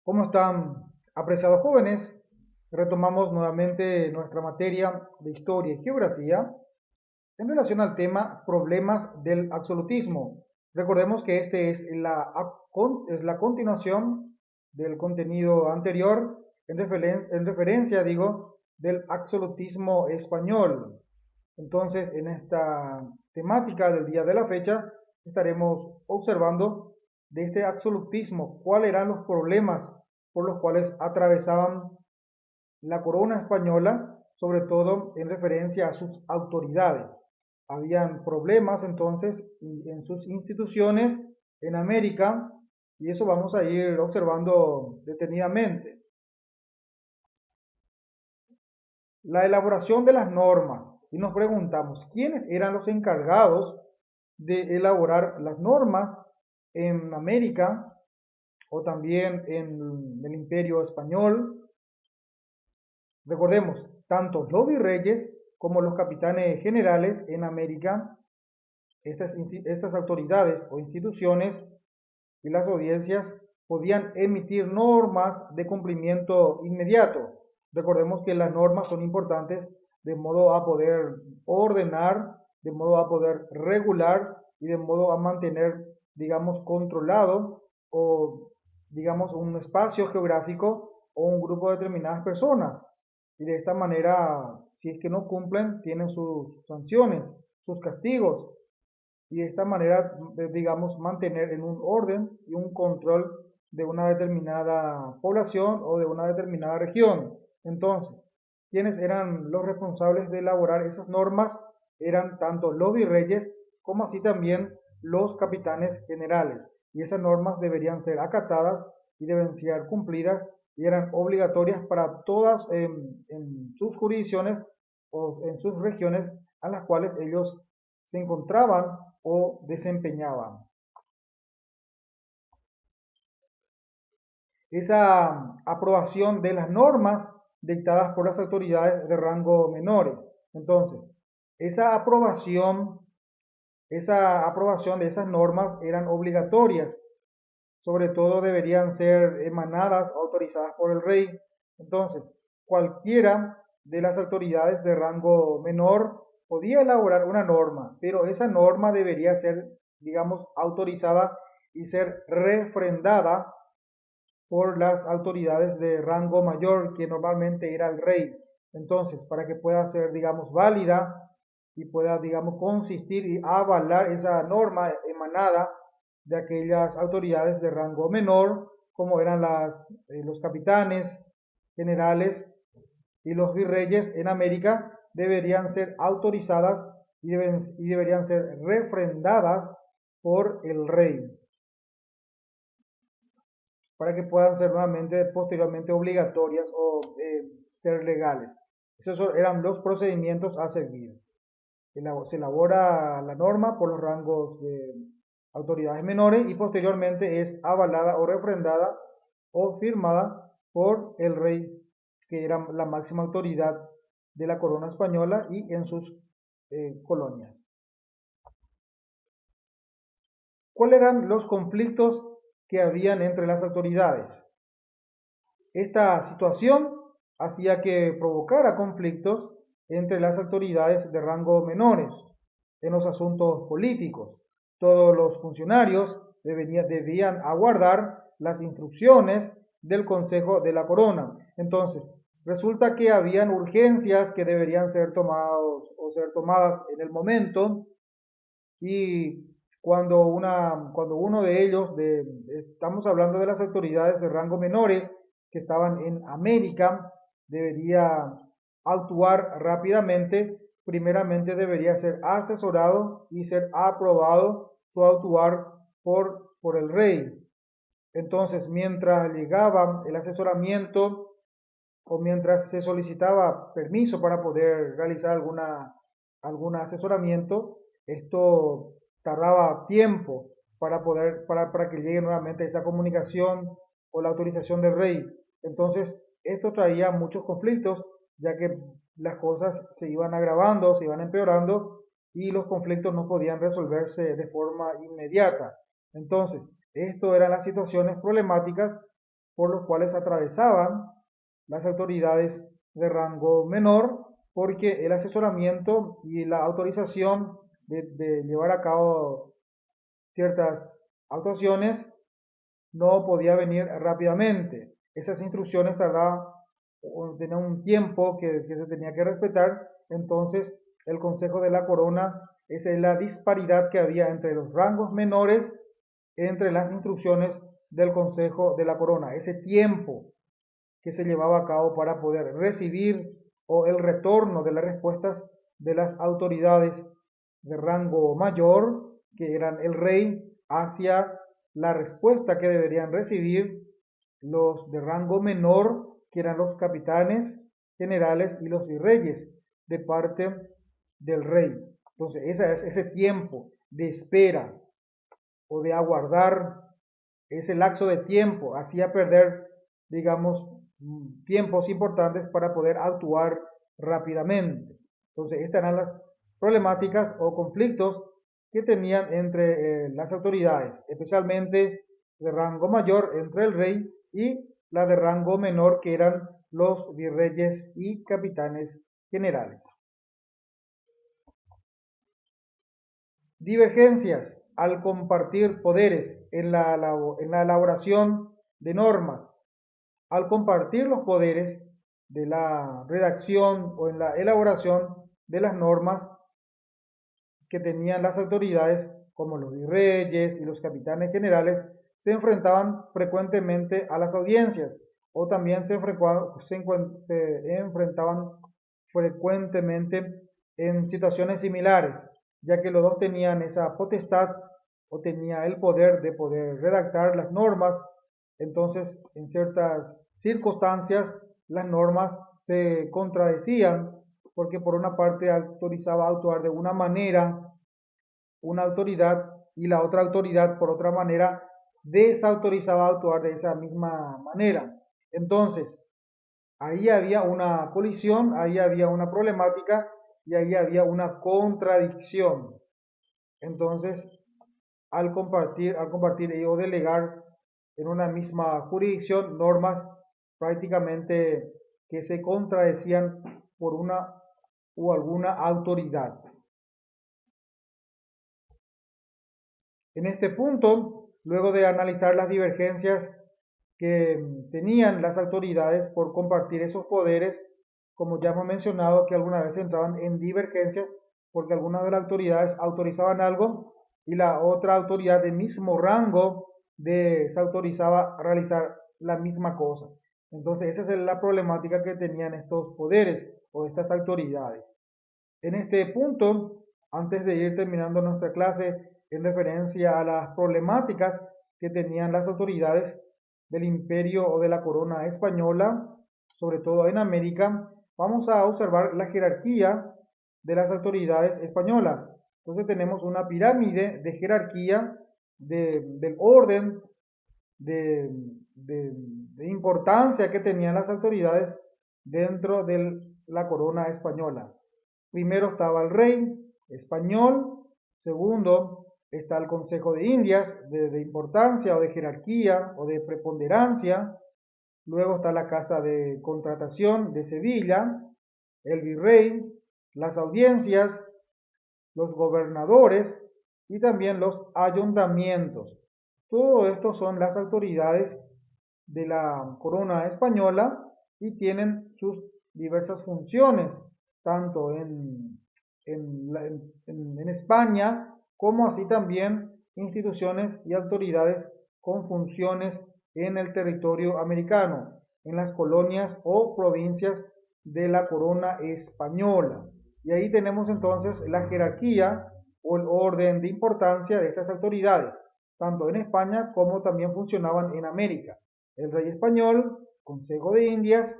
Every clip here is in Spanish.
¿Cómo están, apreciados jóvenes? Retomamos nuevamente nuestra materia de historia y geografía en relación al tema problemas del absolutismo. Recordemos que este es la continuación del contenido anterior en referencia, digo, del absolutismo español. Entonces, en esta temática del día de la fecha, estaremos observando de este absolutismo cuáles eran los problemas por los cuales atravesaban la corona española, sobre todo en referencia a sus autoridades. Habían problemas entonces en sus instituciones en América y eso vamos a ir observando detenidamente. La elaboración de las normas y nos preguntamos quiénes eran los encargados de elaborar las normas en América o también en el Imperio Español. Recordemos, tanto los virreyes como los capitanes generales en América, estas autoridades o instituciones y las audiencias podían emitir normas de cumplimiento inmediato. Recordemos que las normas son importantes de modo a poder ordenar, de modo a poder regular y de modo a mantener, digamos, controlado o, digamos, un espacio geográfico o un grupo de determinadas personas. Y de esta manera, si es que no cumplen, tienen sus sanciones, sus castigos, y de esta manera, digamos, mantener en un orden y un control de una determinada población o de una determinada región. Entonces, quienes eran los responsables de elaborar esas normas eran tanto los virreyes como así también los capitanes generales. Y esas normas deberían ser acatadas y deben ser cumplidas y eran obligatorias para todas en sus jurisdicciones o en sus regiones a las cuales ellos se encontraban o desempeñaban. Esa aprobación de las normas dictadas por las autoridades de rango menores. Entonces, esa aprobación, esa aprobación de esas normas eran obligatorias, sobre todo deberían ser emanadas, autorizadas por el rey. Entonces, cualquiera de las autoridades de rango menor podía elaborar una norma, pero esa norma debería ser, digamos, autorizada y ser refrendada por las autoridades de rango mayor, que normalmente era el rey. Entonces, para que pueda ser, digamos, válida y pueda, digamos, consistir y avalar esa norma emanada de aquellas autoridades de rango menor, como eran los capitanes, generales y los virreyes en América, deberían ser autorizadas y deberían ser refrendadas por el rey para que puedan ser nuevamente posteriormente obligatorias o ser legales. Esos eran los procedimientos a seguir. Se elabora la norma por los rangos de autoridades menores y posteriormente es avalada o refrendada o firmada por el rey, que era la máxima autoridad de la corona española y en sus colonias. ¿Cuáles eran los conflictos que habían entre las autoridades? Esta situación hacía que provocara conflictos entre las autoridades de rango menores en los asuntos políticos. Todos los funcionarios debían aguardar las instrucciones del Consejo de la Corona. Entonces, resulta que habían urgencias que deberían ser tomados o ser tomadas en el momento y cuando uno de ellos, estamos hablando de las autoridades de rango menores que estaban en América, debería actuar rápidamente, primeramente debería ser asesorado y ser aprobado su actuar por el rey. Entonces, mientras llegaba el asesoramiento o mientras se solicitaba permiso para poder realizar algún asesoramiento, esto tardaba tiempo para que llegue nuevamente esa comunicación o la autorización del rey. Entonces, esto traía muchos conflictos, ya que las cosas se iban agravando, se iban empeorando y los conflictos no podían resolverse de forma inmediata. Entonces, esto eran las situaciones problemáticas por los cuales atravesaban las autoridades de rango menor, porque el asesoramiento y la autorización de llevar a cabo ciertas actuaciones no podía venir rápidamente. Esas instrucciones tardaban, tenían un tiempo que se tenía que respetar. Entonces el Consejo de la Corona, esa es la disparidad que había entre los rangos menores, entre las instrucciones del Consejo de la Corona, ese tiempo que se llevaba a cabo para poder recibir o el retorno de las respuestas de las autoridades de rango mayor, que eran el rey, hacia la respuesta que deberían recibir los de rango menor, que eran los capitanes, generales y los virreyes, de parte del rey. Entonces, ese tiempo de espera o de aguardar, ese lapso de tiempo hacía perder, digamos, tiempos importantes para poder actuar rápidamente. Entonces, estas eran las problemáticas o conflictos que tenían entre las autoridades, especialmente de rango mayor entre el rey y la de rango menor, que eran los virreyes y capitanes generales. Divergencias al compartir poderes en la elaboración de normas. Al compartir los poderes de la redacción o en la elaboración de las normas que tenían las autoridades, como los virreyes y los capitanes generales, se enfrentaban frecuentemente a las audiencias, o también se enfrentaban frecuentemente en situaciones similares, ya que los dos tenían esa potestad o tenía el poder de poder redactar las normas. Entonces, en ciertas circunstancias, las normas se contradecían, porque por una parte autorizaba a actuar de una manera una autoridad, y la otra autoridad por otra manera desautorizaba a actuar de esa misma manera. Entonces, ahí había una colisión, ahí había una problemática y ahí había una contradicción. Entonces, al compartir o delegar en una misma jurisdicción normas prácticamente que se contradecían por una o alguna autoridad. En este punto, luego de analizar las divergencias que tenían las autoridades por compartir esos poderes, como ya hemos mencionado, que alguna vez entraban en divergencias porque algunas de las autoridades autorizaban algo y la otra autoridad de mismo rango desautorizaba realizar la misma cosa. Entonces, esa es la problemática que tenían estos poderes o estas autoridades. En este punto, antes de ir terminando nuestra clase en referencia a las problemáticas que tenían las autoridades del imperio o de la corona española, sobre todo en América, vamos a observar la jerarquía de las autoridades españolas. Entonces tenemos una pirámide de jerarquía del orden de, de importancia que tenían las autoridades dentro de la corona española. Primero estaba el rey español, segundo está el Consejo de Indias, de importancia o de jerarquía o de preponderancia, luego está la Casa de Contratación de Sevilla, el virrey, las audiencias, los gobernadores y también los ayuntamientos. Todo esto son las autoridades de la corona española y tienen sus diversas funciones, tanto en España como así también instituciones y autoridades con funciones en el territorio americano, en las colonias o provincias de la corona española. Y ahí tenemos entonces la jerarquía o el orden de importancia de estas autoridades, tanto en España como también funcionaban en América. El rey español, Consejo de Indias,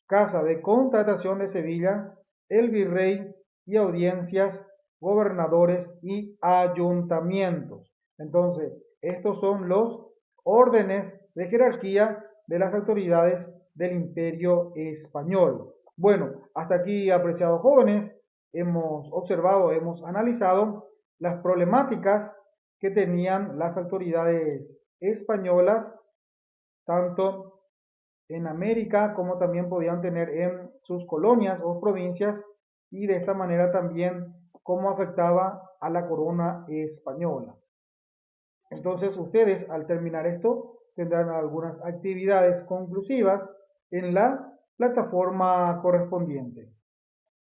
Casa de Contratación de Sevilla, el virrey y audiencias, gobernadores y ayuntamientos. Entonces, estos son los órdenes de jerarquía de las autoridades del imperio español. Bueno, hasta aquí, apreciados jóvenes, hemos observado, hemos analizado las problemáticas que tenían las autoridades españolas tanto en América como también podían tener en sus colonias o provincias, y de esta manera también cómo afectaba a la corona española. Entonces ustedes al terminar esto tendrán algunas actividades conclusivas en la plataforma correspondiente.